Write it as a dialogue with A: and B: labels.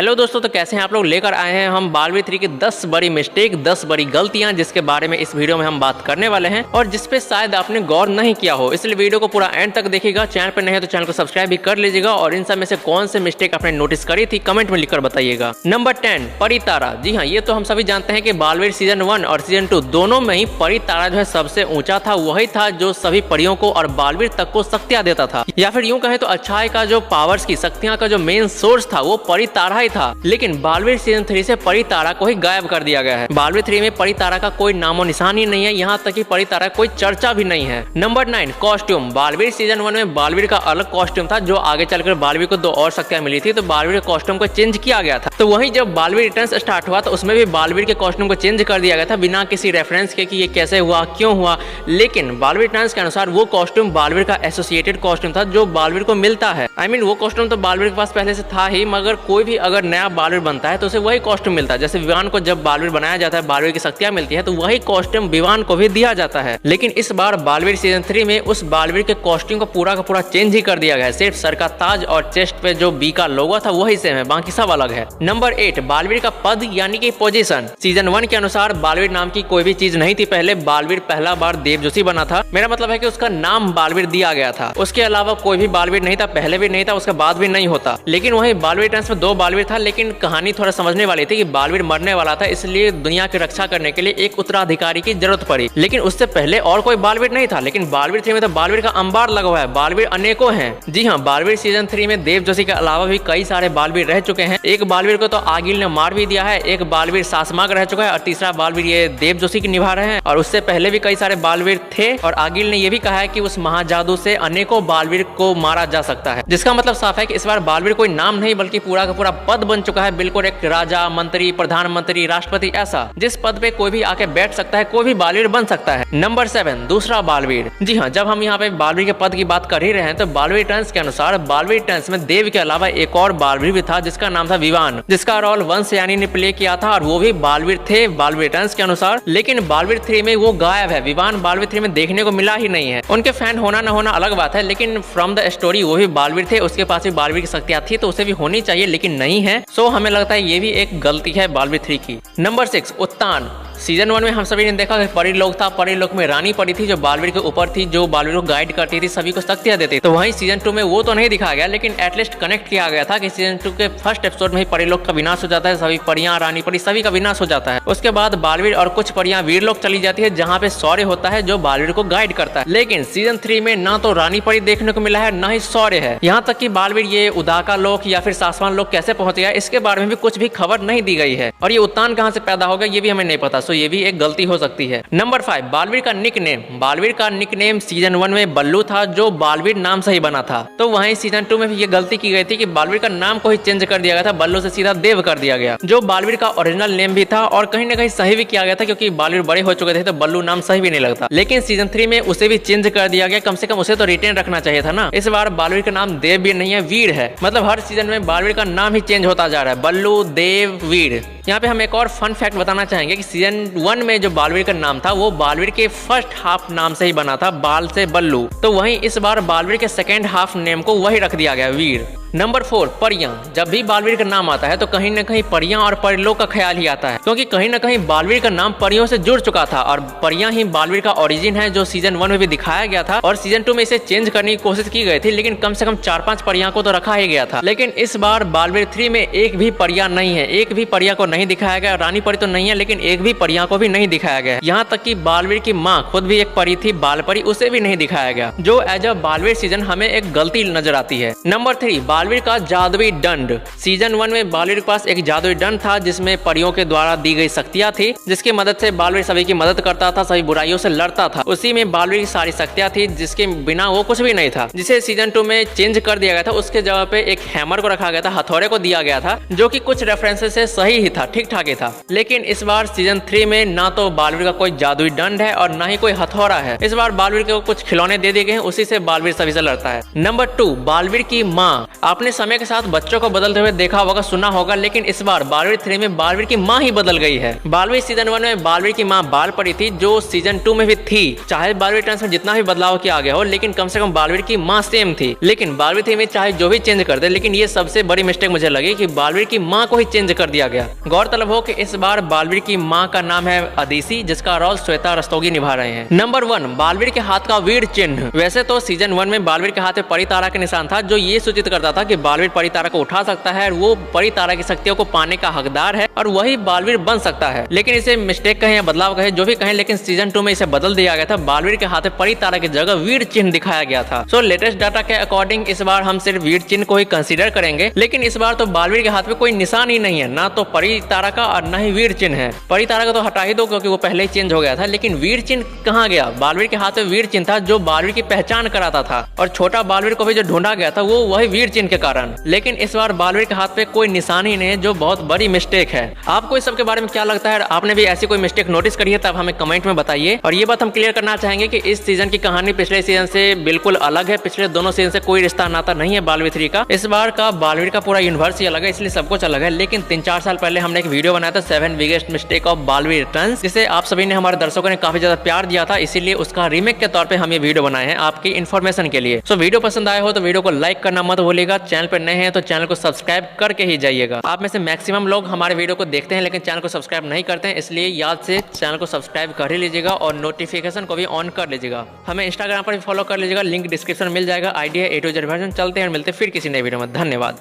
A: Hello दोस्तों, तो कैसे हैं आप लोग। लेकर आए हैं हम बालवीर 3 की 10 बड़ी मिस्टेक, 10 बड़ी गलतियां, जिसके बारे में इस वीडियो में हम बात करने वाले हैं और जिस पे शायद आपने गौर नहीं किया हो। इसलिए वीडियो को पूरा एंड तक देखिएगा। चैनल पर नहीं है तो चैनल को सब्सक्राइब भी कर लीजिएगा और इन सब में से कौन से मिस्टेक आपने नोटिस करी थी कमेंट में लिखकर बताइएगा। नंबर 10, परी तारा। जी हाँ, ये तो हम सभी जानते हैं कि बालवीर सीजन 1 और सीजन 2 दोनों में ही परी तारा जो है सबसे ऊंचा था। वही था जो सभी परियों को और बालवीर तक को शक्तियां देता था, या फिर यूं कहें तो अच्छाई का जो पावर्स की शक्तियां का जो मेन सोर्स था वो परी तारा ही था। लेकिन बालवीर सीजन 3 से परी तारा को ही गायब कर दिया गया है। बालवीर 3 में परी तारा का कोई नामो निशान ही नहीं है, यहाँ तक कि परी तारा कोई चर्चा भी नहीं है। Number 9, costume. बालवीर सीजन 1 में बालवीर का अलग कॉस्ट्यूम था, जो आगे चलकर बालवीर को 2 और शक्तियां मिली थी, तो बालवीर के कॉस्ट्यूम को चेंज किया गया था। तो वहीं जब बालवीर रिटर्न्स स्टार्ट हुआ तो उसमें भी बालवीर के कॉस्ट्यूम को चेंज कर दिया गया था, बिना किसी रेफरेंस के कि ये कैसे हुआ, क्यों हुआ। लेकिन बालवीर रिटर्न्स के अनुसार वो कॉस्ट्यूम बालवीर का एसोसिएटेड कॉस्ट्यूम था, जो बालवीर को मिलता है। वो कॉस्ट्यूम तो बालवीर के पास पहले से था ही, मगर कोई भी अगर नया बालवीर बनता है तो उसे वही कॉस्ट्यूम मिलता है। जैसे विवान को जब बालवीर बनाया जाता है, बालवीर की शक्तियां मिलती है, तो वही कॉस्ट्यूम विवान को भी दिया जाता है। लेकिन इस बार बालवीर सीजन 3 में उस बालवीर के कॉस्ट्यूम को पूरा का पूरा चेंज ही कर दिया गया है। सिर्फ सर का ताज और चेस्ट पे जो बी का लोगो था वही सेम है, बाकी सब अलग है। नंबर 8, बालवीर का पद यानी कि पोजीशन। सीजन 1 के अनुसार बालवीर नाम की कोई भी चीज नहीं थी पहले। बालवीर पहला बार देव जोशी बना था। मेरा मतलब है कि उसका नाम बालवीर दिया गया था। उसके अलावा कोई भी बालवीर नहीं था, पहले भी नहीं था, उसके बाद भी नहीं होता। लेकिन वही बालवीर रिटर्न्स में 2 बालवीर था, लेकिन कहानी थोड़ा समझने वाली थी कि बालवीर मरने वाला था, इसलिए दुनिया की रक्षा करने के लिए एक उत्तराधिकारी की जरूरत पड़ी। लेकिन उससे पहले और कोई बालवीर नहीं था। लेकिन बालवीर 3 में तो बालवीर का अंबार लगा हुआ है, बालवीर अनेकों हैं। जी हाँ, बालवीर सीजन 3 में देव जोशी के अलावा भी कई सारे बालवीर रह चुके हैं। एक बालवीर को तो आगिल ने मार भी दिया है, एक बालवीर सासमाग रह चुका है और तीसरा बालवीर ये देव जोशी की निभा रहे हैं। और उससे पहले भी कई सारे बालवीर थे और आगिल ने यह भी कहा है कि उस महाजादू से अनेकों बालवीर को मारा जा सकता है। जिसका मतलब साफ है कि इस बार बालवीर कोई नाम नहीं बल्कि पूरा का पूरा पद बन चुका है। बिल्कुल एक राजा, मंत्री, प्रधानमंत्री, राष्ट्रपति, ऐसा जिस पद पे कोई भी आके बैठ सकता है, कोई भी बालवीर बन सकता है। नंबर 7, दूसरा बालवीर। जी हाँ, जब हम यहाँ पे बालवीर के पद की बात कर ही रहे हैं तो बालवीर रिटर्न्स के अनुसार बालवीर रिटर्न्स में देव के अलावा एक और बालवीर भी था, जिसका नाम था विवान, जिसका रोल वंश यानी ने प्ले किया था और वो भी बालवीर थे बालवीर रिटर्न्स के अनुसार। लेकिन बालवीर 3 में वो गायब है। विवान बालवीर 3 में देखने को मिला ही नहीं है। उनके फैन होना न होना अलग बात है, लेकिन फ्रॉम द स्टोरी वो भी बालवीर थे, उसके पास भी बालवीर की शक्तियां थी, तो उसे भी होनी चाहिए, लेकिन नहीं है। सो हमें लगता है ये भी एक गलती है बालवीर 3 की। नंबर 6, उत्तान। सीजन 1 में हम सभी ने देखा कि परी लोक था। परी लोक में रानी परी थी जो बालवीर के ऊपर थी, जो बालवीर को गाइड करती थी, सभी को शक्तियां देती थी। तो वहीं सीजन 2 में वो तो नहीं दिखाया गया, लेकिन एटलीस्ट कनेक्ट किया गया था कि सीजन 2 के फर्स्ट एपिसोड में ही परी लोक का विनाश हो जाता है, सभी परियां, रानी परी सभी का विनाश हो जाता है। उसके बाद बालवीर और कुछ परियां वीर लोक चली जाती है, जहाँ पे शौर्य होता है जो बालवीर को गाइड करता है। लेकिन सीजन 3 में ना तो रानी परी देखने को मिला है, ना ही शौर्य है। यहाँ तक कि बालवीर ये उदाका लोक या फिर सासवान लोक कैसे पहुंच गया, इसके बारे में भी कुछ भी खबर नहीं दी गई है। और ये उत्तान कहाँ से पैदा हो गया ये भी हमें नहीं पता। सो ये भी एक गलती हो सकती है। नंबर 5, बालवीर का निकनेम। बालवीर का निकनेम सीजन 1 में बल्लू था, जो बालवीर नाम से ही बना था। तो वहीं सीजन 2 में भी ये गलती की गई थी कि बालवीर का नाम को ही चेंज कर दिया गया था, बल्लू से सीधा देव कर दिया गया, जो बालवीर का ओरिजिनल नेम भी था और कहीं ना कहीं सही भी किया गया था, क्योंकि बालवीर बड़े हो चुके थे तो बल्लू नाम सही भी नहीं लगता। लेकिन सीजन 3 में उसे भी चेंज कर दिया गया, कम से कम उसे तो रिटेन रखना चाहिए था ना। इस बार बालवीर का नाम देव भी नहीं है, वीर है। मतलब हर सीजन में बालवीर का नाम ही चेंज होता जा रहा है, बल्लू, देव, वीर। यहाँ पे हम एक और फन फैक्ट बताना चाहेंगे कि सीजन 1 में जो बालवीर का नाम था वो बालवीर के फर्स्ट हाफ नाम से ही बना था, बाल से बल्लू। तो वहीं इस बार बालवीर के सेकेंड हाफ नेम को वही रख दिया गया, वीर। नंबर 4, परियां। जब भी बालवीर का नाम आता है तो कहीं न कहीं परियां और परिलोक का ख्याल ही आता है, क्योंकि कहीं न कहीं बालवीर का नाम परियों से जुड़ चुका था और परियां ही बालवीर का ओरिजिन है, जो सीजन 1 में भी दिखाया गया था। और सीजन 2 में इसे चेंज करने की कोशिश की गई थी, लेकिन कम से कम 4-5 परियां को तो रखा ही गया था। लेकिन इस बार बालवीर 3 में एक भी परियां नहीं है, एक भी परियां को नहीं दिखाया गया। रानी परी तो नहीं है, लेकिन एक भी परियां को भी नहीं दिखाया गया। यहाँ तक कि बालवीर की माँ खुद भी एक परी थी, बाल परी, उसे भी नहीं दिखाया गया, जो एज अ बालवीर सीजन हमें एक गलती नजर आती है। नंबर 3, बालवीर का जादू दंड। सीजन 1 में बालवीर के पास एक जादुई दंड था, जिसमें परियों के द्वारा दी गई शक्तियां थी, जिसकी मदद से बालवीर सभी की मदद करता था, सभी बुराइयों से लड़ता था। उसी में बालवीर की सारी शक्तियां थी, जिसके बिना वो कुछ भी नहीं था, जिसे सीजन 2 में चेंज कर दिया गया था। उसके जगह पे एक हैमर को रखा गया था, हथौड़े को दिया गया था, जो कि कुछ रेफरेंसेस से सही ही था, ठीक ठाक ही था। लेकिन इस बार सीजन 3 में ना तो बालवीर का कोई जादुई दंड है और ना ही कोई हथौड़ा है। इस बार बालवीर को कुछ खिलौने दे दिए गए हैं, उसी से बालवीर सभी से लड़ता है। नंबर 2, बालवीर की माँ। आपने समय के साथ बच्चों को बदलते हुए देखा होगा, सुना होगा, लेकिन इस बार बालवीर 3 में बालवीर की माँ ही बदल गई है। बालवीर सीजन 1 में बालवीर की माँ बाल परी थी, जो सीजन 2 में भी थी। चाहे बालवीर ट्रांस में जितना भी बदलाव किया गया हो, लेकिन कम से कम बालवीर की माँ सेम थी। लेकिन बालवीर 3 में चाहे जो भी चेंज कर दे, लेकिन ये सबसे बड़ी मिस्टेक मुझे लगी कि बालवीर की माँ को ही चेंज कर दिया गया। गौरतलब हो कि इस बार बालवीर की माँ का नाम है अदिति, जिसका रोल श्वेता रस्तोगी निभा रहे हैं। नंबर 1, बालवीर के हाथ का वीर चिन्ह। वैसे तो सीजन 1 में बालवीर के हाथ में परी तारा का निशान था, जो ये सूचित करता था कि बालवीर परी तारा को उठा सकता है, वो परी तारा की शक्तियों को पाने का हकदार है और वही बालवीर बन सकता है। लेकिन इसे मिस्टेक कहें या बदलाव कहें, जो भी कहें, लेकिन सीजन 2 में इसे बदल दिया गया था। बालवीर के हाथ में परी तारा की जगह वीर चिन्ह दिखाया गया था। सो लेटेस्ट डाटा के अकॉर्डिंग इस बार हम सिर्फ वीर चिन्ह को ही कंसीडर करेंगे। लेकिन इस बार तो बालवीर के हाथ में कोई निशान ही नहीं है, ना तो परी तारा का और ना ही वीर चिन्ह है। परी तारा का तो हटा ही दो, क्योंकि वो पहले ही चेंज हो गया था। लेकिन वीर चिन्ह कहाँ गया? बालवीर के हाथ में वीर चिन्ह था, जो बालवीर की पहचान कराता था, और छोटा बालवीर को भी जो ढूंढा गया था वो वही वीर चिन्ह के कारण। लेकिन इस बार बालवीर के हाथ पे कोई निशान ही नहीं है, जो बहुत बड़ी मिस्टेक है। आपको इस सब के बारे में क्या लगता है? आपने भी ऐसी कोई मिस्टेक नोटिस करी है? तब हमें कमेंट में बताइए। और ये बात हम क्लियर करना चाहेंगे कि इस सीजन की कहानी पिछले सीजन से बिल्कुल अलग है। पिछले दोनों सीजन से कोई रिश्ता नाता नहीं है बालवीर 3 का। इस बार का बालवीर का पूरा यूनिवर्स ही अलग है, इसलिए सब कुछ अलग है। लेकिन 3-4 साल पहले हमने एक वीडियो बनाया था 7 biggest mistake of Baalveer returns, जिसे आप सभी ने, हमारे दर्शकों ने काफी ज्यादा प्यार दिया था, इसीलिए उसका रीमेक के तौर पे हम ये वीडियो बनाए हैं आपकी इन्फॉर्मेशन के लिए। सो वीडियो पसंद आया हो तो वीडियो को लाइक करना मत भूलिएगा। चैनल पर नए हैं तो चैनल को सब्सक्राइब करके ही जाइएगा। आप में से मैक्सिमम लोग हमारे वीडियो को देखते हैं लेकिन चैनल को सब्सक्राइब नहीं करते हैं, इसलिए याद से चैनल को सब्सक्राइब कर ही लीजिएगा और नोटिफिकेशन को भी ऑन कर लीजिएगा। हमें इंस्टाग्राम पर भी फॉलो कर लीजिएगा, लिंक डिस्क्रिप्शन में मिल जाएगा। आईडी है A to Z वर्जन। चलते हैं और मिलते हैं फिर किसी नए वीडियो में। धन्यवाद।